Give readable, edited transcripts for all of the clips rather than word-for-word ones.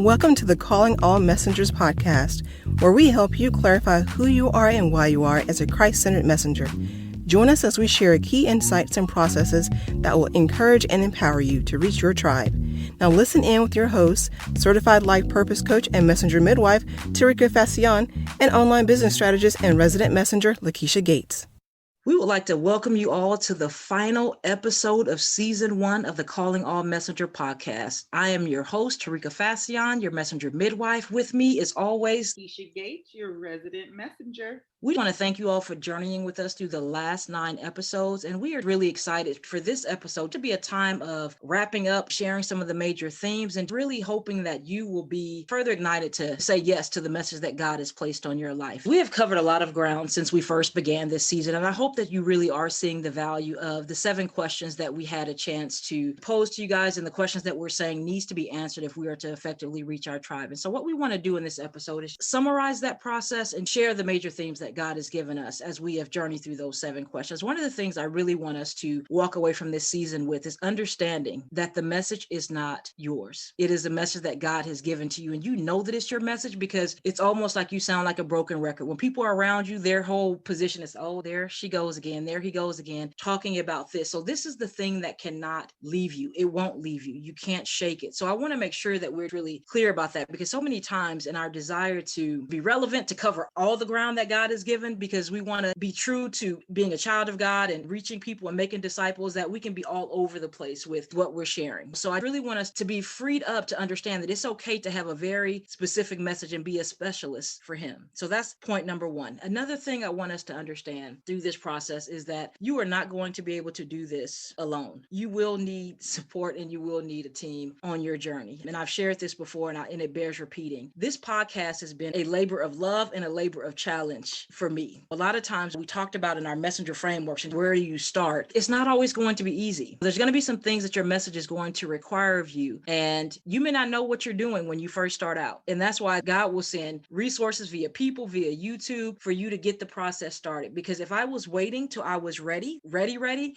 Welcome to the Calling All Messengers podcast, where we help you clarify who you are and why you are as a Christ-centered messenger. Join us as we share key insights and processes that will encourage and empower you to reach your tribe. Now listen in with your host, certified life purpose coach and messenger midwife, Tarika Fascion, and online business strategist and resident messenger, Lakeisha Gates. We would like to welcome you all to the final episode of Season 1 of the Calling All Messenger podcast. I am your host, Tarika Fascion, your messenger midwife. With me, as always, Lakeisha Gates, your resident messenger. We want to thank you all for journeying with us through the last 9 episodes, and we are really excited for this episode to be a time of wrapping up, sharing some of the major themes, and really hoping that you will be further ignited to say yes to the message that God has placed on your life. We have covered a lot of ground since we first began this season, and I hope that you really are seeing the value of the 7 questions that we had a chance to pose to you guys, and the questions that we're saying needs to be answered if we are to effectively reach our tribe. And so what we want to do in this episode is summarize that process and share the major themes that God has given us as we have journeyed through those 7 questions. One of the things I really want us to walk away from this season with is understanding that the message is not yours. It is a message that God has given to you, and you know that it's your message because it's almost like you sound like a broken record. When people are around you, their whole position is, oh, there she goes again, there he goes again, talking about this. So this is the thing that cannot leave you. It won't leave you. You can't shake it. So I want to make sure that we're really clear about that, because so many times in our desire to be relevant, to cover all the ground that God has given, because we want to be true to being a child of God and reaching people and making disciples, that we can be all over the place with what we're sharing. So I really want us to be freed up to understand that it's okay to have a very specific message and be a specialist for him. So that's point number 1. Another thing I want us to understand through this process is that you are not going to be able to do this alone. You will need support and you will need a team on your journey. And I've shared this before, and it bears repeating. This podcast has been a labor of love and a labor of challenge for me. A lot of times we talked about in our messenger frameworks and where you start, it's not always going to be easy. There's going to be some things that your message is going to require of you, and you may not know what you're doing when you first start out. And that's why God will send resources via people, via YouTube, for you to get the process started. Because if I was waiting till I was ready,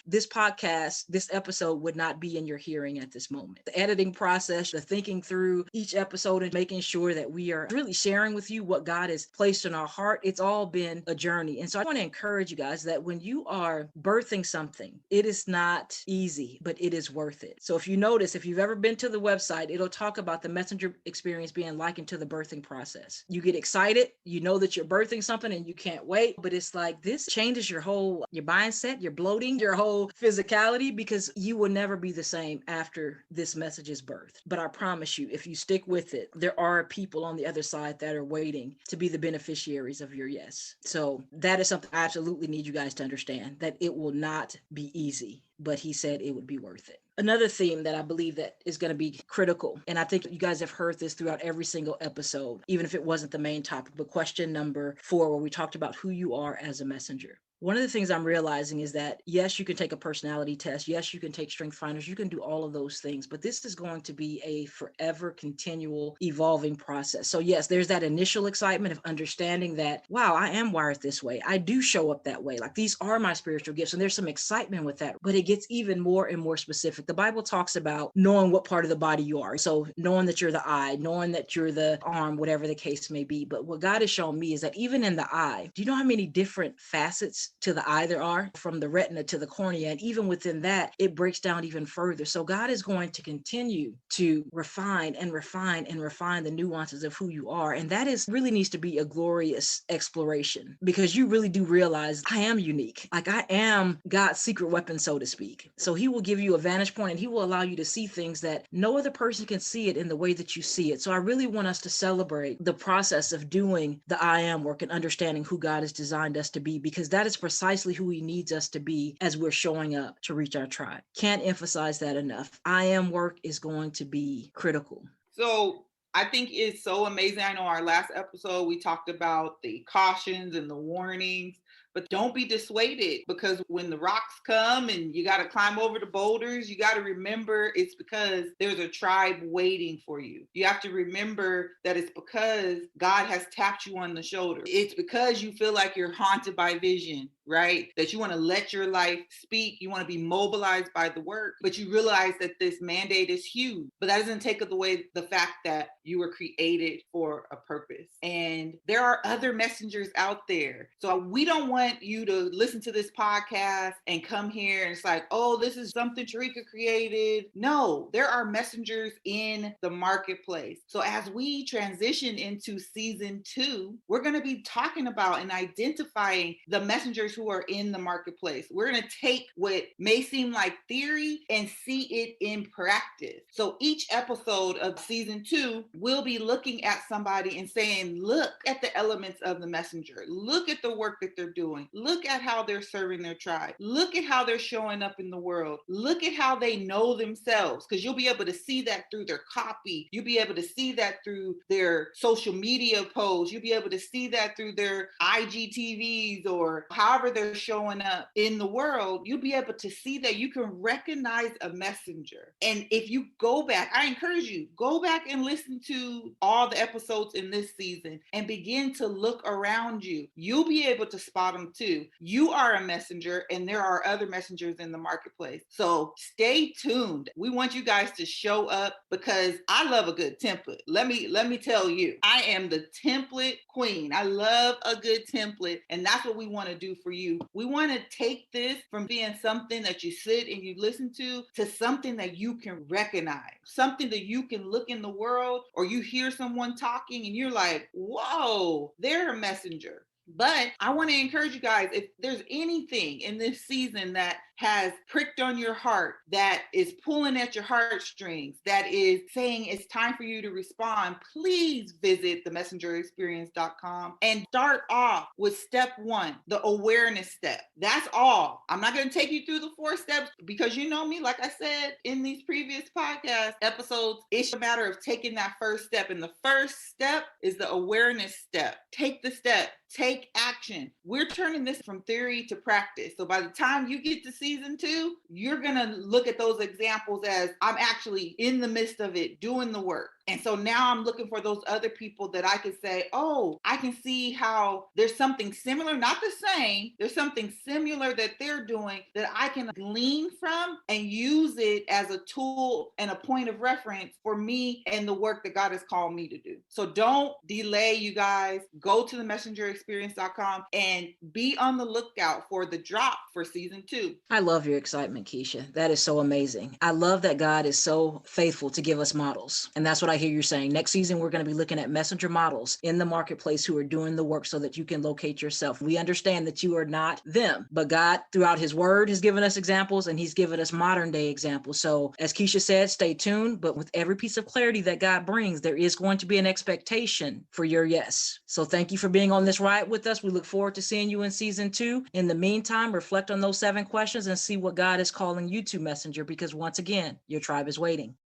this podcast, this episode would not be in your hearing at this moment. The editing process, the thinking through each episode and making sure that we are really sharing with you what God has placed in our heart, it's all been a journey. And so I want to encourage you guys that when you are birthing something, it is not easy, but it is worth it. So if you notice, if you've ever been to the website, it'll talk about the messenger experience being likened to the birthing process. You get excited, you know that you're birthing something and you can't wait, but it's like this changes your mindset, your bloating, your whole physicality, because you will never be the same after this message is birthed. But I promise you, if you stick with it, there are people on the other side that are waiting to be the beneficiaries of your yes. So that is something I absolutely need you guys to understand, that it will not be easy, but he said it would be worth it. Another theme that I believe that is going to be critical, and I think you guys have heard this throughout every single episode, even if it wasn't the main topic, but question number 4, where we talked about who you are as a messenger. One of the things I'm realizing is that, yes, you can take a personality test. Yes, you can take strength finders. You can do all of those things, but this is going to be a forever continual evolving process. So yes, there's that initial excitement of understanding that, wow, I am wired this way. I do show up that way. Like, these are my spiritual gifts, and there's some excitement with that, but it gets even more and more specific. The Bible talks about knowing what part of the body you are. So knowing that you're the eye, knowing that you're the arm, whatever the case may be. But what God has shown me is that even in the eye, do you know how many different facets to the eye there are, from the retina to the cornea? And even within that, it breaks down even further. So God is going to continue to refine the nuances of who you are. And that is really needs to be a glorious exploration, because you really do realize I am unique. Like, I am God's secret weapon, so to speak. So he will give you a vantage point, and he will allow you to see things that no other person can see it in the way that you see it. So I really want us to celebrate the process of doing the I am work and understanding who God has designed us to be, because that is precisely who he needs us to be as we're showing up to reach our tribe. Can't emphasize that enough. I am work is going to be critical. So I think it's so amazing. I know our last episode, we talked about the cautions and the warnings, but don't be dissuaded, because when the rocks come and you got to climb over the boulders, you got to remember it's because there's a tribe waiting for you. You have to remember that it's because God has tapped you on the shoulder. It's because you feel like you're haunted by vision. right? That you want to let your life speak. You want to be mobilized by the work, but you realize that this mandate is huge. But that doesn't take away the fact that you were created for a purpose. And there are other messengers out there. So we don't want you to listen to this podcast and come here and it's like, oh, this is something Sharika created. No, there are messengers in the marketplace. So as we transition into season 2, we're going to be talking about and identifying the messengers who are in the marketplace. We're going to take what may seem like theory and see it in practice. So each episode of season 2, we'll be looking at somebody and saying, look at the elements of the messenger. Look at the work that they're doing. Look at how they're serving their tribe. Look at how they're showing up in the world. Look at how they know themselves, because you'll be able to see that through their copy. You'll be able to see that through their social media posts. You'll be able to see that through their IGTVs or however they're showing up in the world. You'll be able to see that you can recognize a messenger. And if you go back, I encourage you, go back and listen to all the episodes in this season and begin to look around you. You'll be able to spot them too. You are a messenger and there are other messengers in the marketplace. So stay tuned. We want you guys to show up because I love a good template. Let me tell you, I am the template queen. I love a good template, and that's what we want to do for you. We want to take this from being something that you sit and you listen to something that you can recognize, something that you can look in the world, or you hear someone talking and you're like, whoa, they're a messenger. But I want to encourage you guys, if there's anything in this season that has pricked on your heart, that is pulling at your heartstrings, that is saying it's time for you to respond, please visit themessengerexperience.com and start off with step 1, the awareness step. That's all. I'm not going to take you through the 4 steps because you know me, like I said in these previous podcast episodes, it's a matter of taking that first step. And the first step is the awareness step. Take the step. Take action. We're turning this from theory to practice. So by the time you get to season 2, you're going to look at those examples as I'm actually in the midst of it, doing the work. And so now I'm looking for those other people that I can say, oh, I can see how there's something similar, not the same. There's something similar that they're doing that I can glean from and use it as a tool and a point of reference for me and the work that God has called me to do. So don't delay, you guys. Go to themessengerexperience.com and be on the lookout for the drop for season 2. I love your excitement, Keisha. That is so amazing. I love that God is so faithful to give us models. And that's what I hear you saying. Next season, we're going to be looking at messenger models in the marketplace who are doing the work so that you can locate yourself. We understand that you are not them, but God, throughout his word, has given us examples and he's given us modern day examples. So as Keisha said, stay tuned, but with every piece of clarity that God brings, there is going to be an expectation for your yes. So thank you for being on this ride with us. We look forward to seeing you in season 2. In the meantime, reflect on those 7 questions and see what God is calling you to, messenger, because once again, your tribe is waiting.